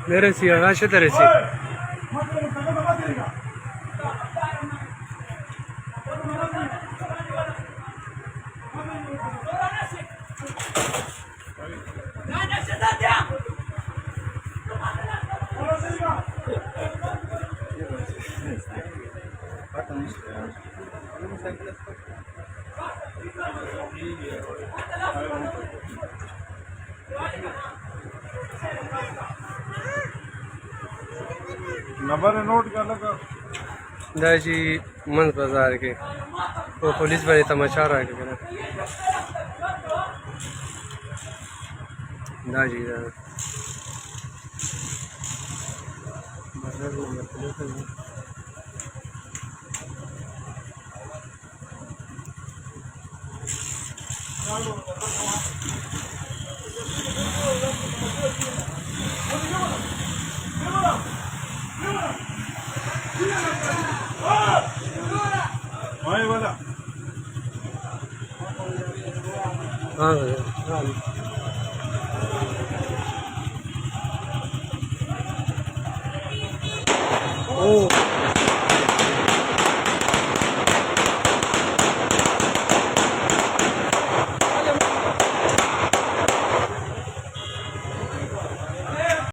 Neresi ya? Kaç neresi? Number note कर लगा दाजी मंद बाजार के वो पुलिस वाले तमाशा रहा के करा दाजी वाला हाँ ओ